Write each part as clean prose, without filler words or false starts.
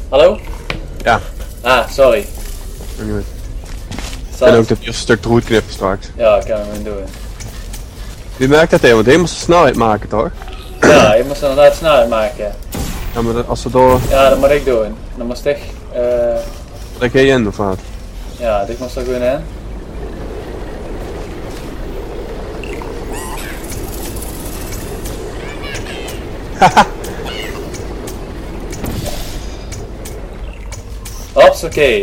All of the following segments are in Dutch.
Hallo? Ja. Ah, sorry. En ook dat eerste stuk eruit knippen straks. Ja, ik kan hem doen. Wie merkt dat helemaal? Die moest de snelheid maken toch? Ja, je moest inderdaad snelheid maken. Ja, maar als ze door... Ja, dat moet ik doen. Dan moest ik... Dat ga je in of wat? Ja, dit moest er gewoon in. Hops, oké.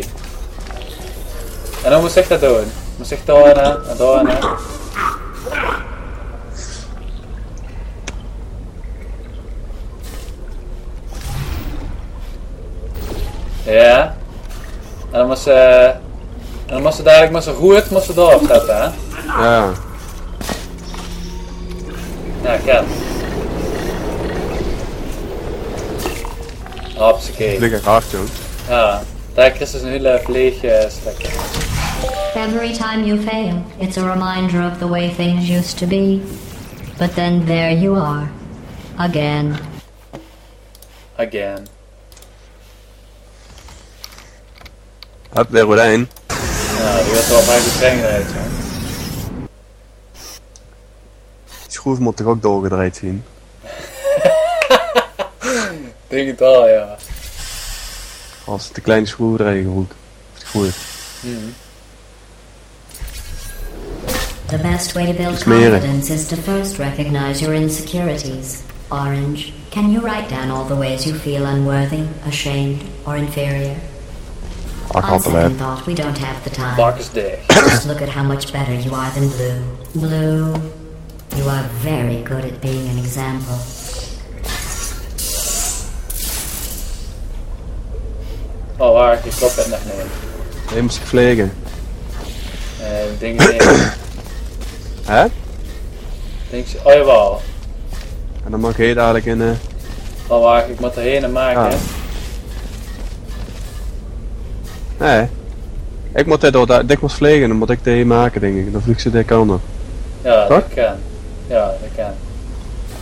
En dan moest ik dat doen. Moest ik door en door en ja. En dan moest ze dadelijk met zijn roert doorzetten, hè? Ja. Ja, kan. Hopsakee. Dat ligt echt hard, joh. Ja, daar is dus een hele vleegstukje. Every time you fail, it's a reminder of the way things used to be. But then there you are. Again. Again. Hup, weer Rodijn. Ja, die werd wel vrij goed gereed, zo. Die schroef moet toch ook doorgedraaid zien? Denk het wel, ja. Als het de kleine schroevendraaier goed. Goed. The best way to build confidence is to first recognize your insecurities. Orange, can you write down all the ways you feel unworthy, ashamed, or inferior? On second thought, we don't have the time. Bak is dicht. Just look at how much better you are than Blue. Blue, you are very good at being an example. Oh, waar? Die kop het nog niet. Je moest vliegen. Denk ik niet. Hè? Denk ze, oh jawel. En dan mag je dadelijk in... Oh wacht, ik moet erheen en maken. Ja. Nee. Ik moet dit door, ik moest vliegen, dan moet ik dit maken denk ik. Dan vlieg ze dit kan. Ja, dat kan. Ja, dat kan.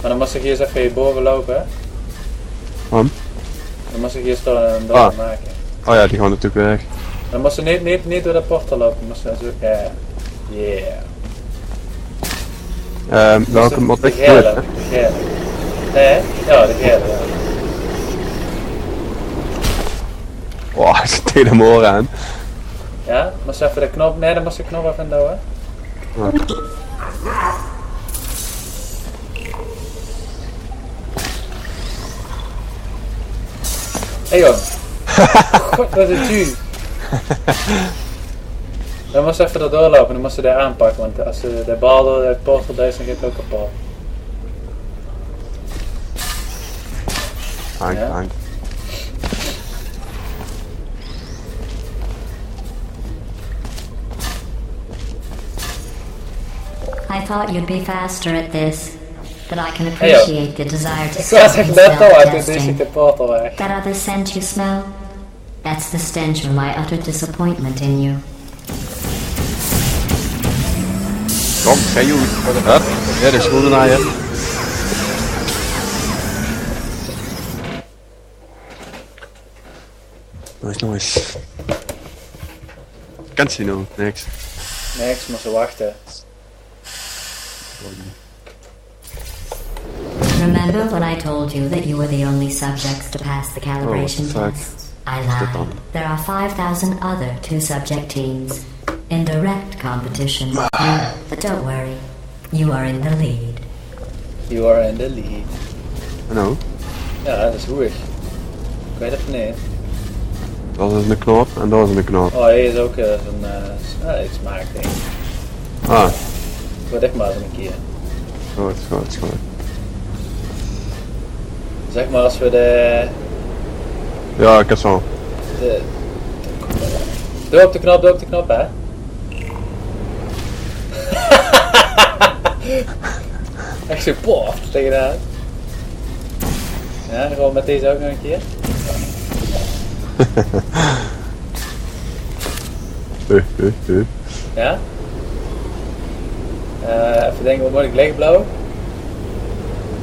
Maar dan moest ik hier eens even hierboven lopen, hè? Waarom? Dan moest ik hier door en door maken. Oh ja, die gaan natuurlijk weg. Dan moest ze niet door de portal lopen, dan moest ze zo, Welke moet ik doen? De gele. Nee? Ja, de gele, ja. Wow, hij zit tegen de oren aan. Ja? Moest even de knop, nee, dan moest de knop even doen, hè? Ja. Hé joh. God, wat is het duur. Dan moest ze even erdoor lopen, dan moest ze daar aanpakken, want als ze de bal door de portal deed, dan gaat het ook kapot. Hank. I thought you'd be faster at this, but I can appreciate the desire to stop and testing. That other scent you smell? That's the stench of my utter disappointment in you. Kom, ga je hup. Ja, de schroevendraaier. Nice. Casino, niks. Niks, maar ze wachten. Remember when I told you that you were the only subjects to pass the calibration test? I lied. There are 5,000 other two-subject teams in direct competition. But don't worry, you are in the lead. You are in the lead. Hallo? Ja, dat is goed. Ik weet het niet. Dat is een knop en dat is een knop. Oh, hier is ook zo'n iets maken ding. Ah. Ik word echt maar eens een keer. Goed. Zeg maar als we de... Ja, ik heb zo. Doe op de knop, hè. Echt zo pof tegenaan. Ja, gewoon met deze ook nog een keer. Ja? Even denken, wat moet ik lichtblauw?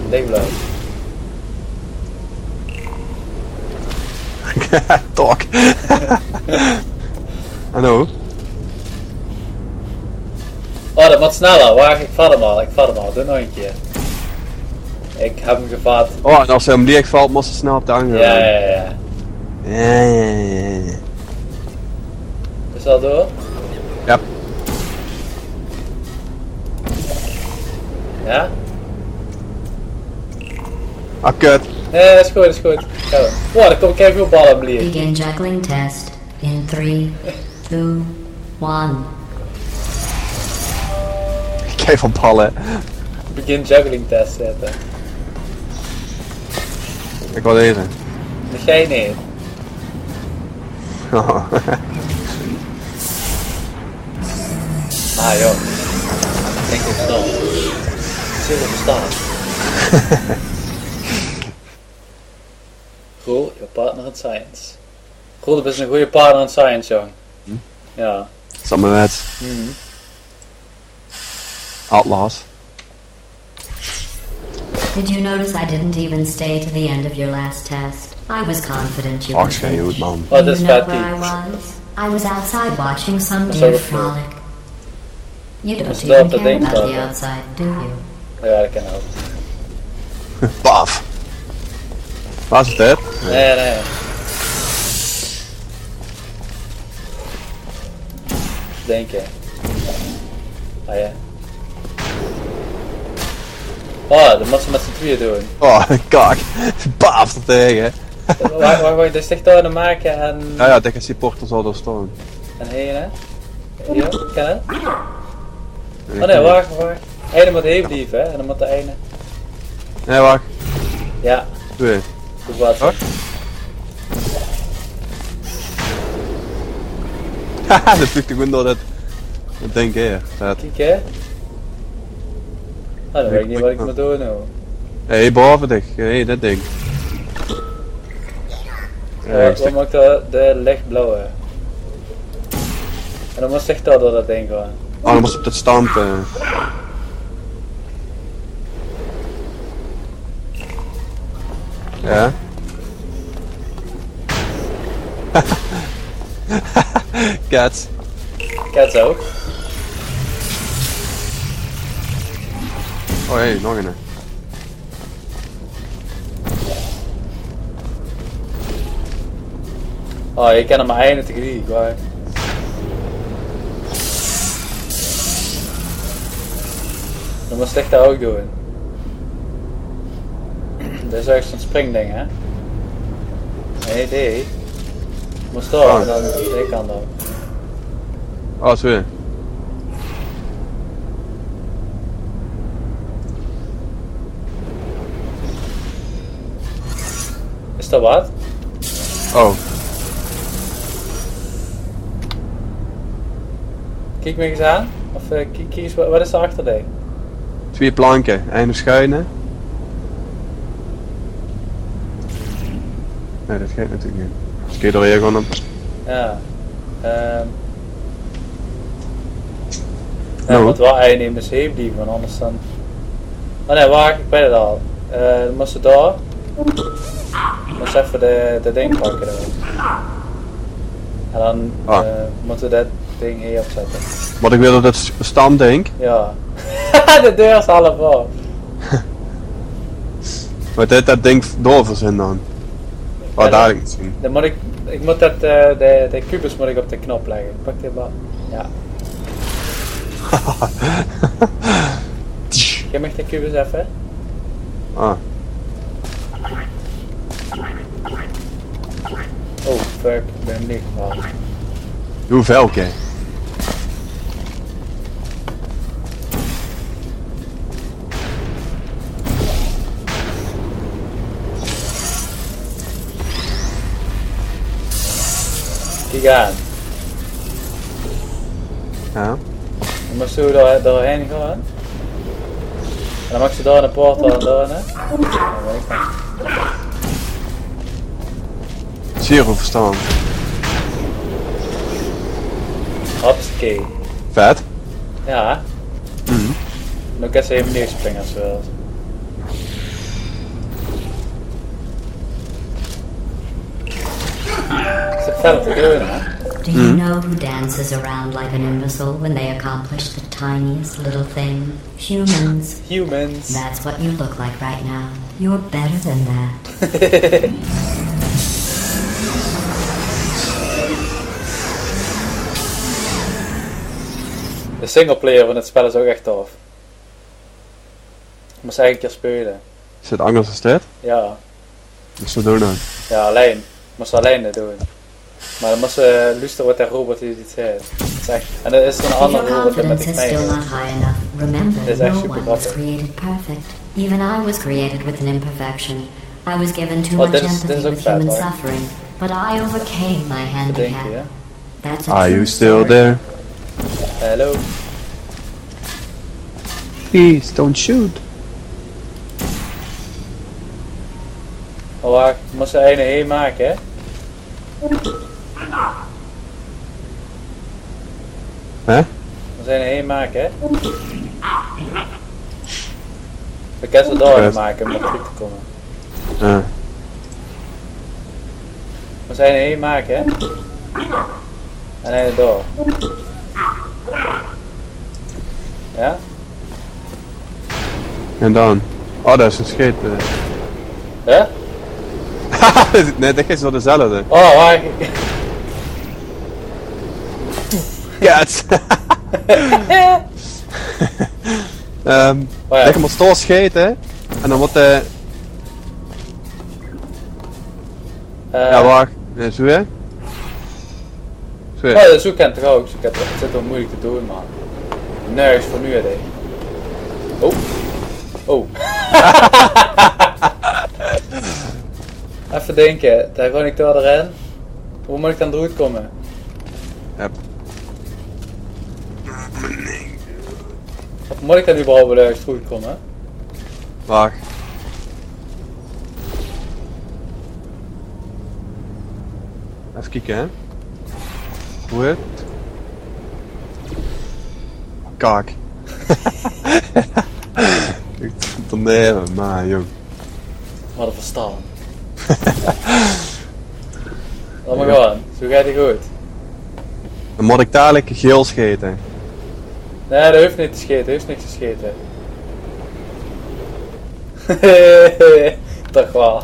Lichtblauw. Talk. Hallo? Oh, dat moet sneller. Wacht, ik vat hem al. Doe nog een keer. Ik heb hem gevat. Oh, en als hij hem leeg valt, moet ze snel op de hanger. Ja. Ja. Is dat door? Ja. Ja? Ah, kut. Nee, dat is goed. Ga door. Wow, er komt veel ballen op lief. Begin juggling test in 3, 2, 1. Kijk van ballen. Begin juggling test zetten. Ik wil deze. Dat ga je niet. Ah joh. Ik denk ik snel. Zullen bestaan. Goed, je partner in science. Goed, dat is een goede partner in science, jong. Ja. Samen met Atlas. Did you notice I didn't even stay to the end of your last test? I was confident you Ach, would schijn goed, finish. man. Wat Do is you know vet where I die? was? I was outside watching some That's deer so cool. frolic. You don't That's even not the care thing, about the brother. outside, do you? Ja, dat kan ook. Baf. Waar is het uit? Nee. Denk je. Ah ja. Oh, dat moet ze met z'n tweeën doen. Oh, kak. Baf er tegen. Wacht, dus zich daar maken en... Ja, dat is die portal zal er staan. En heen, hè? Hier, kan het? Oh nee, wacht. Ene moet even blijven, hè? En dan moet de ene... Nee, wacht. Ja, Doe je. goed wat. Wacht. Haha, dat vliegt gewoon door dat ding hier. Dat. Kijk, hè? Oh, dan weet ik niet wat ik moet doen, nou. Hé, boven dich. Hé, dat ding. Wat maakt de lichtblauwe? En dan moet zich daar door dat ding gaan. Oh, dan moest op dat stampen. Ja. Cats. Cats ook. Oh hé, nog een. Oh, je kan hem maar einde tegelijk, waar. Dan moet je dat ook doen. Dat is echt zo'n springding, hè? Nee, die. Moest door, Oh. dan ik kan dan. Oh, zo. Is dat wat? Oh. Kijk me eens aan. Of kijk eens, wat is er achter die? 2 planken, einde schuine. Nee, dat gaat natuurlijk niet. Dus kun je er hier gewoon op. Ja. Ja, Nou. want wel eigenlijk niet meer die van anders dan... Oh nee, wacht, ik weet het al. Dan moest je daar. Moest even de ding pakken dan. En dan moeten we dat ding hier opzetten. Wat ik wil dat het stand denk. Ja. De deur is half af. Maar dat ding doorverzinnen dan. Oh, Ja, daar dat- ik het zien. Dan moet ik moet dat, de kubus moet ik op de knop leggen. Pak die maar. Ja. Geef me de kubus even. Ah. Oh fuck, ik ben hem niet gevallen. Hoeveel keer? Kijk aan. Ja. Dan moet je doorheen gaan. En dan mag je door in de portal en door, hè? Ja, weet ik niet. Zero verstaan. Hopsakee. Vet. Ja. Mhm. Dan kan ze even neerspringen als ze wil. Verder te doen, hè? Do you know who dances around like an imbecile when they accomplish the tiniest little thing? Humans. Humans. That's what you look like right now. You're better than that. De singleplayer van het spel is ook echt tof. Ik moest eigenlijk een keer spelen. Is het anders als dit? Ja. Dus we doen dan. Ja, alleen. Ik moest alleen dit doen. Maar dan moest luisteren wat de robot hier iets zegt. En er is een If andere your robot met confidence ik is still mee. not high enough, remember, Dit is echt no super one was grappig. created perfect. Even I was created with an imperfection. I was given too Oh, much dit is empathy ook with vet, human hoor. suffering, but I overcame my Wat denk je, handicap. hè? That's a Are true you still story. there? Hallo. Please, don't shoot. Oh, wacht. Ik moest er een heen maken, hè? Hè? Ik moest er een heen maken, hè? Ik kan ze door maken om op terug te komen. Ja. We zijn er heen maken, hè? En hij door. Ja? En dan? Oh, dat is een scheet. Ja? Nee, dat is wel dezelfde. Oh, wacht. Yes! Oh ja. Leg hem op stoel scheten en dan wordt de... ja, wacht. Nee, zo hè? Zo hè? Oh, zo kan het toch ook. Zo kan het zit wel moeilijk te doen, man. Nergens voor nu, hè. Oh. Oh. Even denken. Daar gewoon ik door erin. Hoe moet ik dan eruit komen? Yep. Of moet ik dan überhaupt wel ergens eruit komen? Wacht. Even kijken hè. Hoe het? Kak. Ik zit er neven, maar jong. Wat een verstaan. Laat maar gaan. Zo gaat hij goed. Dan moet ik dadelijk geel scheten. Nee, dat hoeft niet te scheten. Dat hoeft niks te scheten. Toch wel.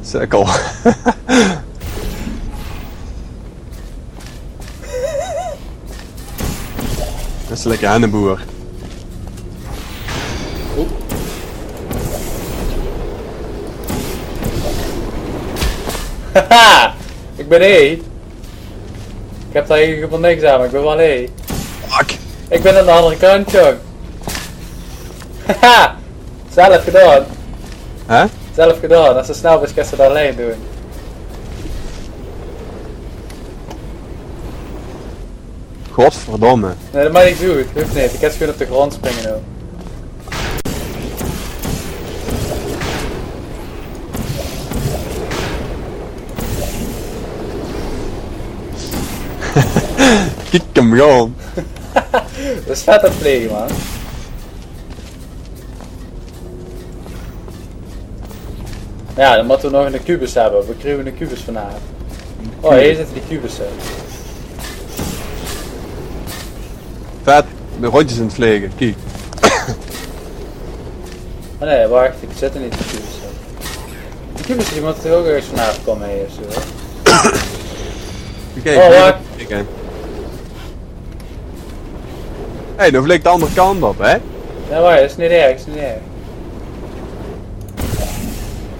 Sukkel. Dat is lekker aan de boer. Oeh. Haha! Ik ben E. Ik heb daar eigenlijk helemaal niks aan, maar ik ben wel E. Fuck. Ik ben aan de andere kant, jong. Haha! Zelf gedaan. Hè? Zelf gedaan. Als ze snel is, kan ze dat alleen doen. Godverdomme. Nee, dat maakt niet zo goed. Hoeft niet. Ik kan ze gewoon op de grond springen nu. Kijk hem gewoon. Dat is vet aan het vliegen, man. Ja, dan moeten we nog een kubus hebben. We krijgen een kubus vanavond. Oh, hier zitten die kubussen. Vet. De rondjes in het vliegen. Kijk. Oh nee, wacht. Ik zit er niet in de kubussen. Die kubussen die moeten er ook ergens vanavond komen hier of zo. Kijk, Oh, wacht. kijk. Hé, dan vliegt de andere kant op, hè? Nee, wacht. Dat is niet erg. Dat is niet erg.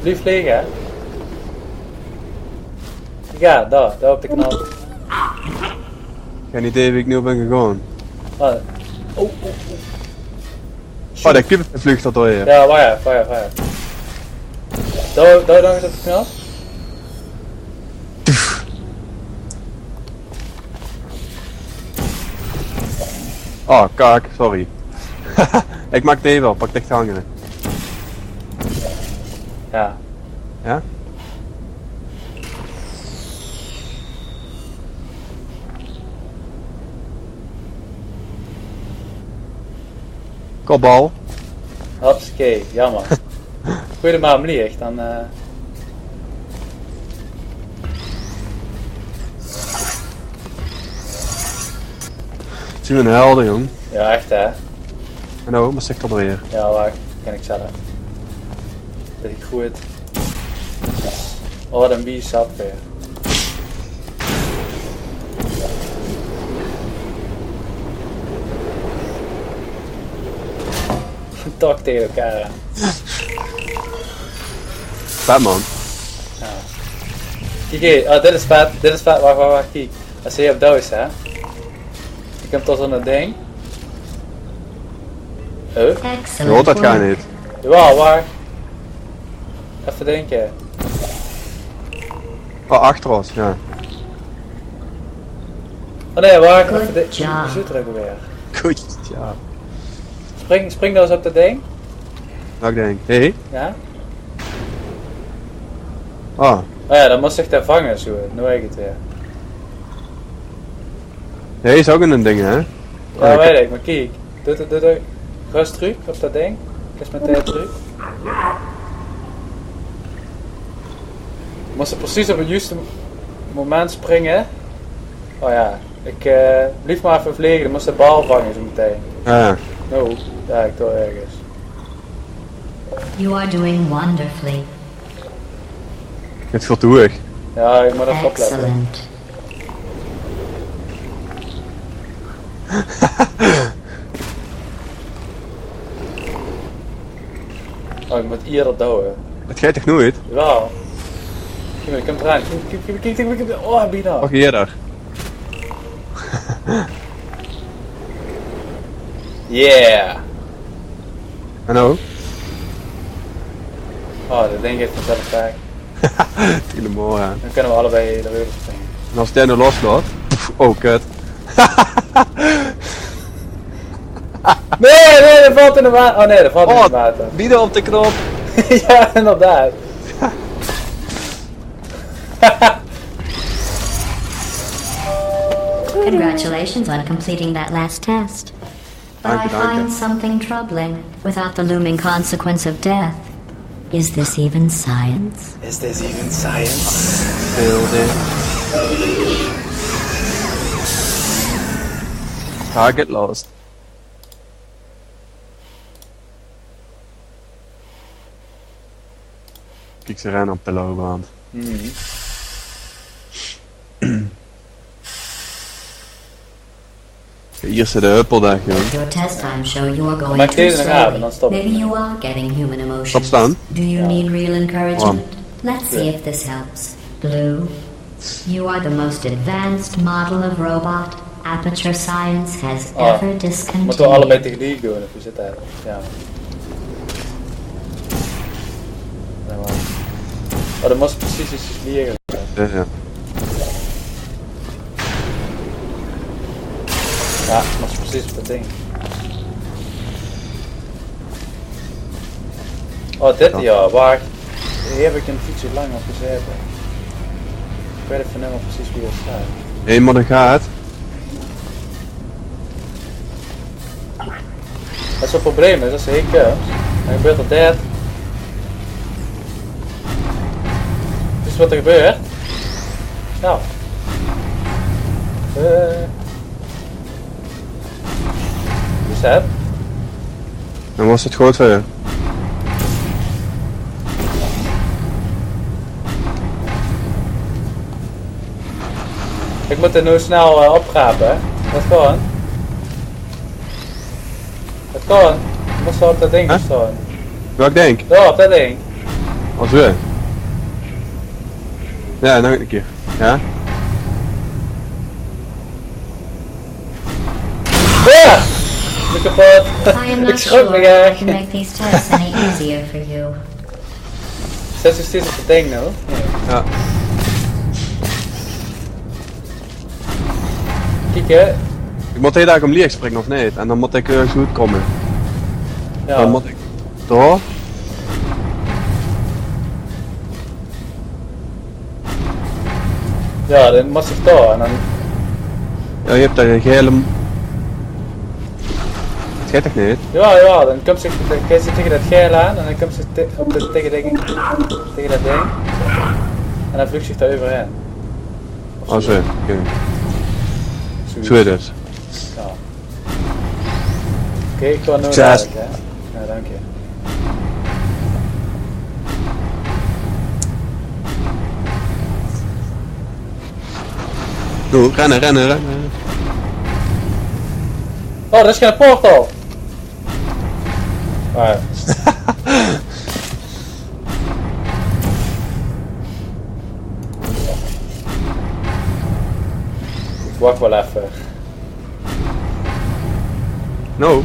Blijf vliegen, hè. Ja, daar op de knop. Geen idee wie ik nu ben gegaan. Oh, oh. Oh, de kubus vliegt dat door hier. Ja, waar. Daar nog eens op de knop. Oh, kak, sorry. Ik maak deze wel, pak dicht hangen. Ja. Ja? Kopbal. Hopsakee, jammer. Goeie maar hem liegt, dan zien we een helden, jong. Ja, echt hè. En nou, maar zeg dat weer. Ja, wacht. Kan ik zelf. Dat ik goed. Oh, dan wie sap weer. Toch tegen elkaar aan. Vet man. Ja. Kijk hier, oh dit is vet, wacht, kijk. Als je op doos hè. Je komt tot zo'n ding. Oh? Je hoort dat gaan niet. Jawel, waar? Even denken. Oh, achter ons, ja. Oh nee, waar? Even Good denken. job. Hoe zit er ook weer? Goed, ja. Spring nou eens op dat ding. Nou, ik denk, hé? Ja? Oh, Oh ja, dan moest ik daar vangen zo. Nu weet ik het weer. hé is ook een ding, hè? Ja, weet ik, maar kijk. Doe. Ga eens terug op dat ding. Kijk eens met de terug. Moest er precies op het juiste moment springen. Oh ja, ik blief maar even vliegen, dan moest de bal vangen zo meteen. Ja. No, ja, ik doe ergens. You are doing wonderfully. Het viel terug. Ja, ik moet even opletten. Excellent. Oh, ik moet hier op douwen. Het gaat toch nooit? Jawel. Kijk, ik kom eraan. Kijk. Oh, bijna. Wacht hier daar. Yeah. En nou? Oh, dat ding heeft vanzelf vaak. Tegen de moor aan. Dan kunnen we allebei de wereld springen. En als die nou loslaat. Oh, kut. Nee, dat valt in de water. Oh nee, dat valt niet in het water. Bieden op de knop. Ja, inderdaad. Congratulations on completing that last test. But Danke, I danke. find something troubling without the looming consequence of death. Is this even science? Is this even science? Target lost. Kijk ze rennen op de loopbaan. Hier zit de huppeldag, joh. Your test times show you are going Maar ik too deze nog aan, dan slowly. stop ik. Maybe you are getting human Stop emotions. staan. Do you need real encouragement? Waarom? Let's see if this helps. Blue, you are the most advanced model of robot Aperture Science has ever Moeten we allebei discontinued. tegelijk doen, of hoe zit dat? Ja. Oh, dat moest precies iets leren. Ja. Ja, dat moest precies op dat ding. Oh, dit ja, wacht. Hier heb ik een fietsje lang op gezet. Ik weet even niet meer precies wie dat staat. Hé, maar dat gaat. Wat zo'n probleem is, als je heen komt, dan gebeurt er dit. Dit is wat er gebeurt. Nou. Hoe is dat? Dan was het goed voor je. Ik moet er nu snel opgrapen, hè. Dat kan. Dat kan. Je moet zo op dat ding Huh? staan. Welk denk? Ja, op dat ding. Als we. Ja, nog een keer. Ja? Ja! Ik ben kapot. I am Ik not schrok me sure I can eigenlijk. make these tests any easier for you. Zet ze steeds op het ding nou. Ja. Kijk hè. Ik moet heel erg om licht springen of niet? En dan moet ik goed komen. Dan Ja. moet ik door. Ja, dan moet ik daar en dan... Ja, je hebt daar een gele... Het gaat toch niet? Ja, dan komt ze tegen dat geil aan en dan komt ze tegen dat ding. En dan vliegt zich daar overheen. Oh zo, oké. Zoiets. Zo is het. Ja. Oké, ik ga nu Succes. dadelijk, hè. Ja, dank je. Doe, rennen. Oh, dat is geen portal! Ah, ik wacht wel even. No.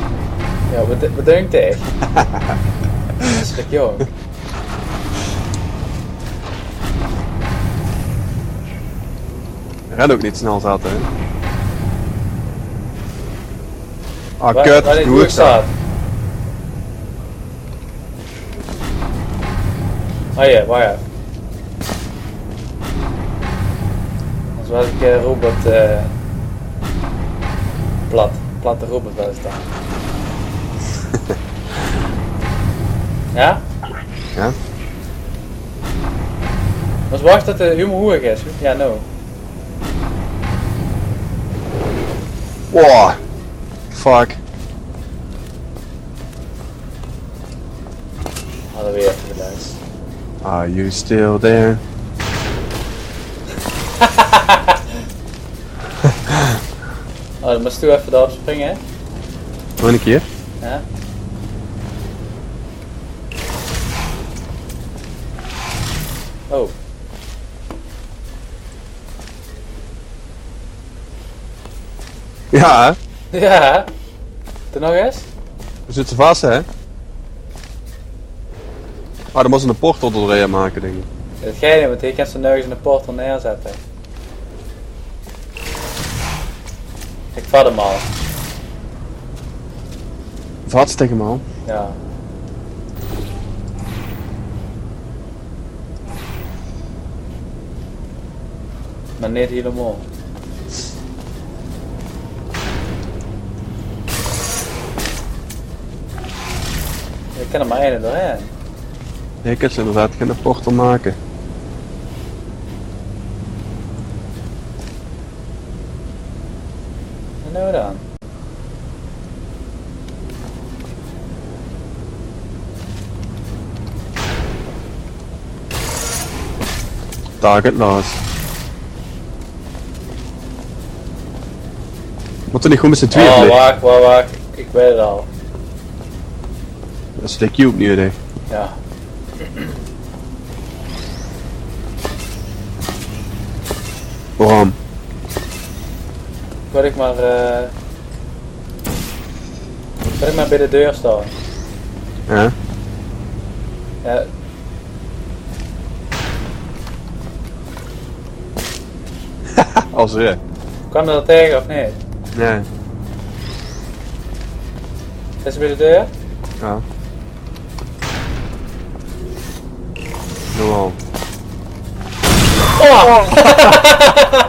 Ja, wat denkt hij? Dat is lekker jong. Ren ook niet snel zat, hè. Ah, Waar kut, die hoe hoek ik sta. staat. Oh ja, waar ja. Anders was ik robot platte robot wel staan. Ja? Ja? Maar wacht dat de helemaal hoog is. Ja, no. Wow. Fuck. Hadden we weer even geluisterd. Are you still there? Oh, dan moest je even daarop springen, hè? Nog een keer. Ja. Oh. Ja, hè? Ja. Doe nog eens? We zitten vast, hè? Ah, dan moesten we een portal doorheen maken, denk ik. Dat ga je niet, want je kan ze nergens in de portal neerzetten. Ik vat hem al. Vat tegen man. Ja. Maar niet helemaal. Ik kan er maar één doorheen. Ik kan ze inderdaad geen portal maken. En nou dan? Target lost. Moeten niet goed met z'n tweeën Oh, blijven? wacht. Ik weet het al. Dat is de cube nu, hè. Ja. Waarom? Wil ik maar bij de deur staan. Ja? Ja. Als er. Kwam er tegen of niet? Nee. Is hij bij de deur? Ja. Normaal.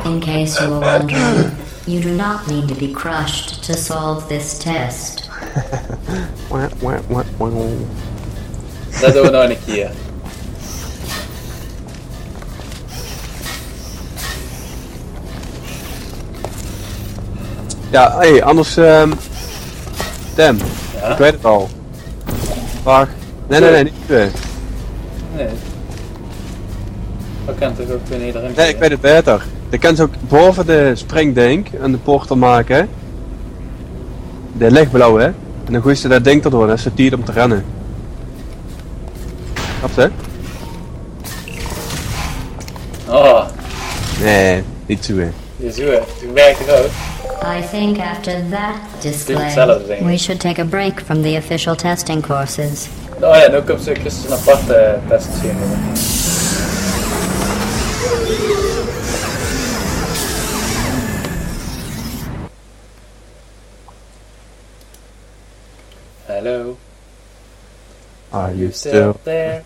In case you were wondering, you do not need to be crushed to solve this test. Dat doen we nog een keer. Ja, hey, anders Dem, Ja? ik weet het al. Wacht. Nee, niet twee. Nee. Dat kan toch ook weer iedereen. Nee, ik weet het beter. Je kan ze ook boven de springding en de portal maken. De lichtblauw, hè. En dan gooi je dat ding erdoor, dan is het tijd om te rennen. Snap je? Oh, Nee, niet zo, hè. je zo, je werkt het ook. I think after that display, hetzelfde, denk ik. we should take a break from the official testing courses. Oh ja, nu komt ze een aparte test zien. Hello. Are you Still still? there?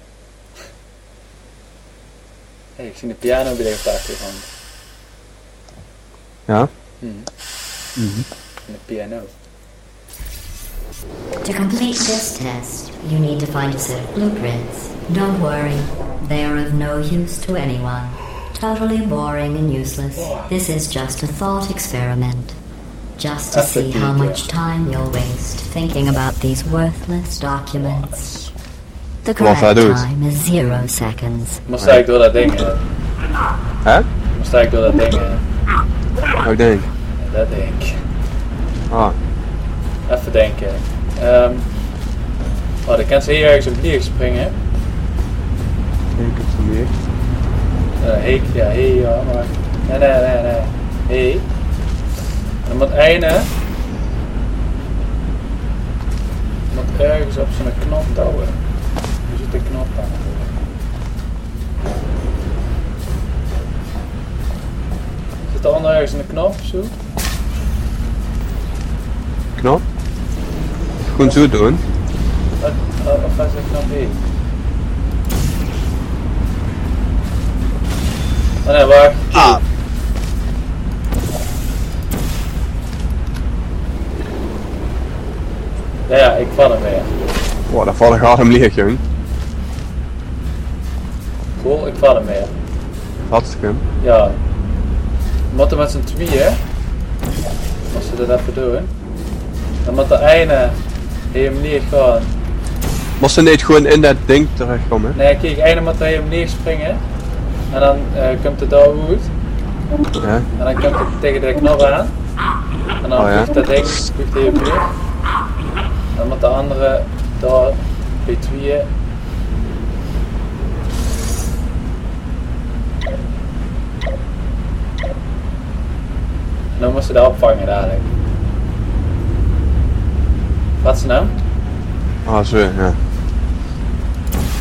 Hey, ik zie de piano bij de achtergrond. Ja? En de piano. To complete this test, you need to find a set of blueprints. Don't worry, they are of no use to anyone. Totally boring and useless. This is just a thought experiment. just to see how much time you'll waste thinking about these worthless documents. The correct time is 0 seconds. Moest eigenlijk door dat ding heen. Hè? Moest eigenlijk door dat ding heen. Welk ding? Ja, dat ding. Ah. Even denken. Oh, dan kan ze hier ergens op vliegen springen. Ik heb het meer. Ja, maar... Nee. Hey. En dan moet ene... moet ergens op zo'n knop touwen. Hoe zit de knop aan? Zit er onder ergens een knop of zo? Knop? Gewoon zo doen. Of waar is de knop heen? Oh nee, wacht. Ah. Ja, ik val hem weer. Wow, dat valt gaat hem leeg, jong. Cool, ik val hem weer. Hartstikke. Ja. We moeten met z'n tweeën. Als we dat even doen. Dan moet de ene helemaal neer gaan. Moest ze niet gewoon in dat ding terechtkomen? Nee, kijk, de ene moet er helemaal neer springen. En dan komt het daar uit. Ja. En dan komt het tegen de knop aan. En dan vliegt dat ding helemaal neer. Dan moet de andere daar bij tweeën. En dan moest ze dat opvangen dadelijk. Wat is nou? Ah, zo, ja.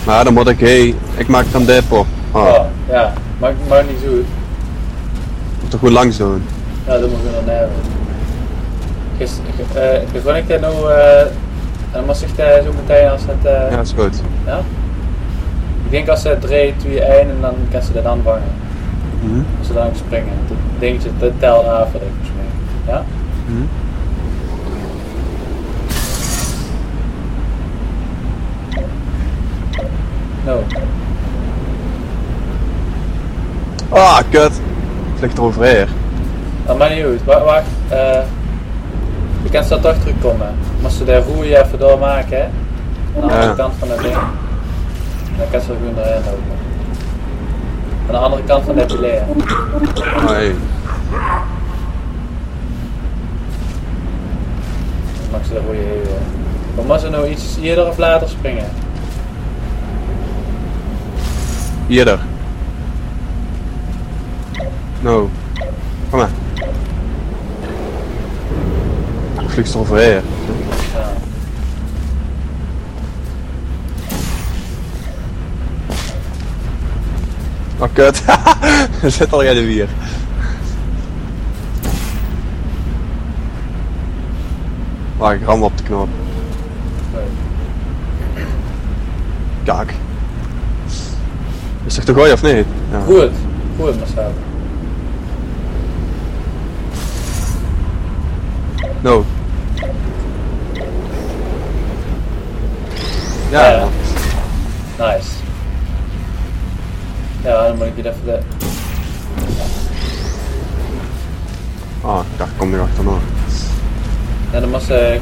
Maar dan moet ik maak dan depot. Oh, ja, maakt niet zo uit. Moet er goed langs doen. Ja, dat moet ik nog nemen. Begon ik dat nou, dan moest ik dat zo meteen als het... Ja, dat is goed. Ja? Ik denk als ze 3, 2, 1 en dan kan ze dat aanvangen. Als ze dan ook springen. Dat dingetje, dat telt af wat ik springen. Ja? No. Ah, kut. Vliegt er overheen. Dat maakt niet uit. Wacht. Je kan zo toch terugkomen. Moest ze de roei even doormaken, hè? Aan de andere kant van dat ding. Dan kan ze er gewoon doorheen lopen. Aan de andere kant van de pilaar. Nee. Dan mag ze de roei heen. Maar moet ze nou iets eerder of later springen? Eerder. No. Kom maar. Vliegt er overheen. Ja. Oh kut. Er zit al de wier. Wacht, ik ram op de knop. Kak. Is het te gooien of niet? Ja. Goed Marcel. No. Ja. Nice. Ja, dan moet ik hier even de... Ah, daar kom ik achterna. Ja, dan moest ik...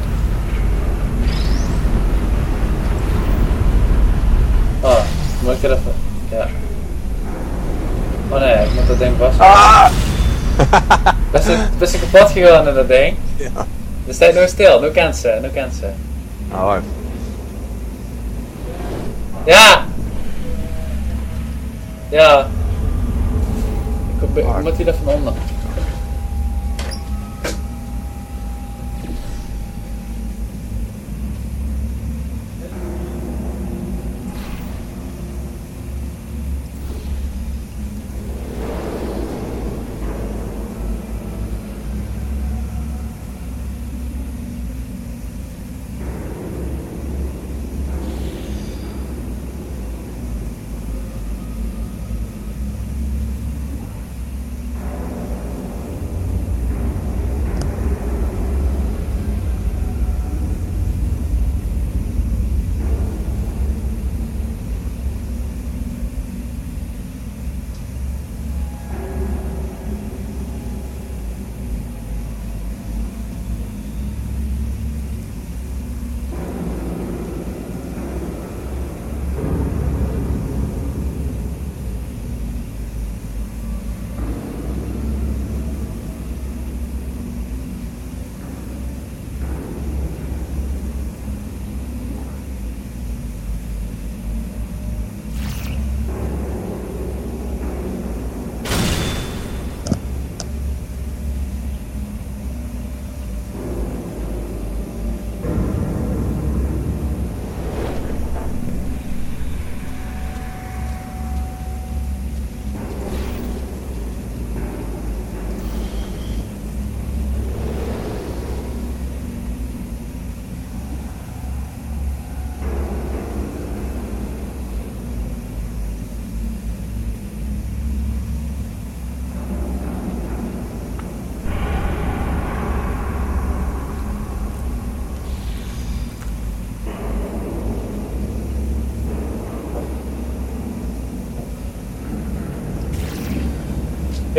Ah, dan moet ik er even... Ja. Oh nee, ik moet dat ding vast. Ah! Best een kapot gegaan in dat ding. Ja. Dus staat nu stil, nu kent ze. Ah, wacht. Ja! Ja. Ik moet hier even onder.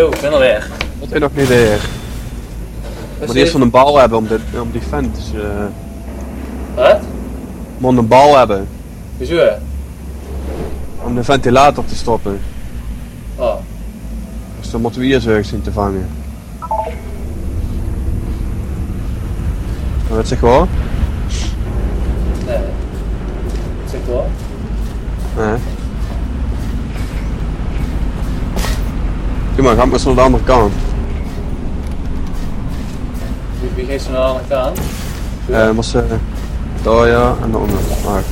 Yo, ik ben er weer. Dat weet nog niet weer. We moeten eerst van een bal hebben om die vent. Wat? We moeten een bal hebben. Hoezo? Om de ventilator te stoppen. Oh. Dus dan moeten we hier zo zien te vangen. Wat zeg je wel? Nee. Zeg wel. Nee. Kom maar, ga maar eens naar de andere kant. Wie geeft ze naar de andere kant? Was daar ja en daaronder. Maar.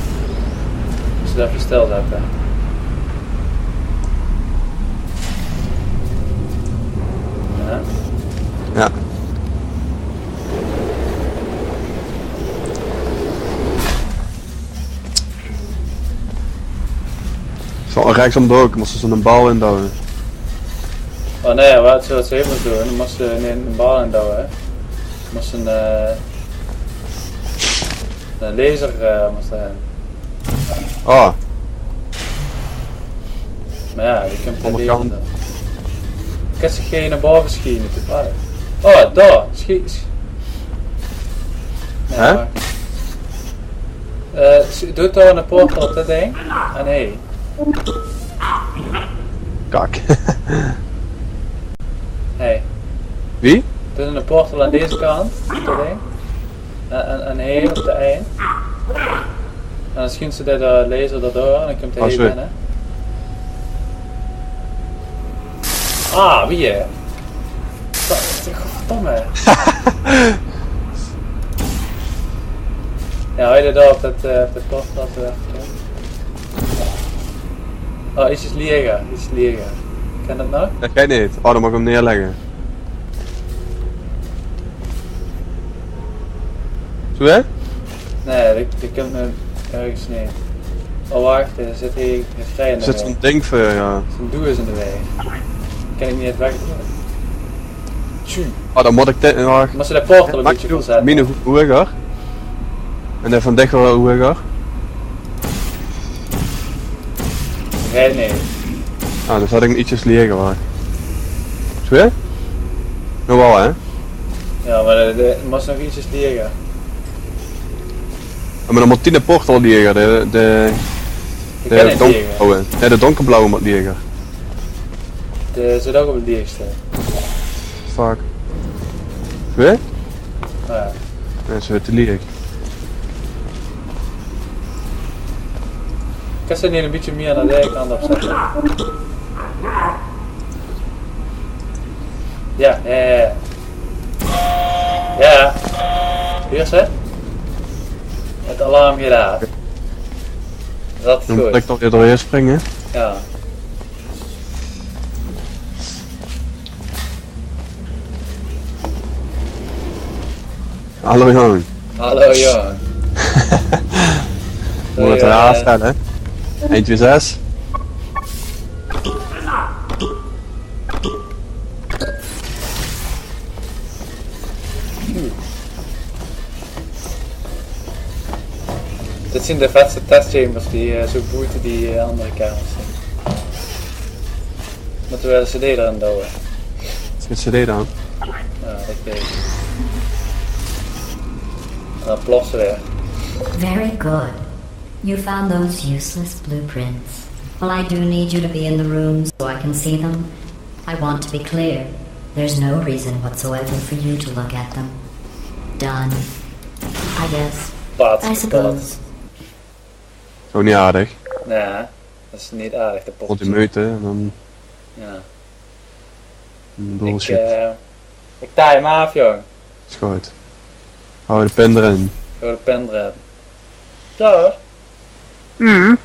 Als je dat versteld hebt, hè. Ja. Ja. Zo rechtsom door, ik moest er zo'n bal in douwen. Oh nee, wat ze even moeten doen, dan moest ze een bal in douwen, hè. Moest een laser moest erin. Ah, Maar ja, je kunt het Onderkant. lezen dan. Ik kan ze geen naar boven schieten. Oh, daar, schiet. Nee, hè? maar. Doe daar een portal op dat ding. En hey. Kak. Hey. Wie? Doe een portal aan deze kant. Op dat ding. En hey op de eind. En dan schiet ze de laser daardoor en dan komt de hey sorry. binnen. Ah, wie hè? Godverdomme. Ja, hou je daar op dat portal te werken? Oh, iets is liegen. Ken dat nou? Dat jij niet. Oh, dan mag ik hem neerleggen. Zo hè? Nee, die komt nu ergens niet. Oh wacht, er zit hier vrij in Er de zit weg. zo'n ding voor, ja. Zo'n doe is in de weg. Kan ik niet het weg doen. Tjoe. Oh, dan moet ik dit. Wacht. Maar ze de portal een beetje verzetten. Mine hoeger. En dan van dichter hoeger. Rijdt niet. Ah, dan zat ik hem ietsjes liggen, wacht. Zo hè? Nou wel hè? Ja, maar er moest nog ietsjes liggen. Ja, maar dan moet die portal liggen. De Ik kan niet liggen. donkerblauwe. Nee, de donkerblauwe moet liggen. De zit ook op het dichtste. Fuck. Zo hè? Ja. Nee, ze te liggen. Ik kan ze niet een beetje meer naar de kant opzetten. Ja. Ja. Hier is het. Het alarm gedaan. Dat is Dan moet goed. ik toch weer doorheen springen. Ja. Hallo jongen. Hallo jongen. Moet het eraan stellen hè? 1, 2, 6. Dit zijn de vetste testchambers die zo boeiten die andere kamers zijn. Moeten we de cd erin douwen? Is het CD dan? Ja, dat weet ik. En dan ploft ze weer. Very good. You found those useless blueprints. Well, I do need you to be in the room so I can see them. I want to be clear. There's no reason whatsoever for you to look at them. Done. I guess. I suppose. Zo niet aardig. Nee, dat is niet aardig, de Rond die pot. meute en dan Ja. bullshit. Ik taai hem af, jong. Is goed. Hou de pen erin. Door de pen redden. Zo hoor. Mm.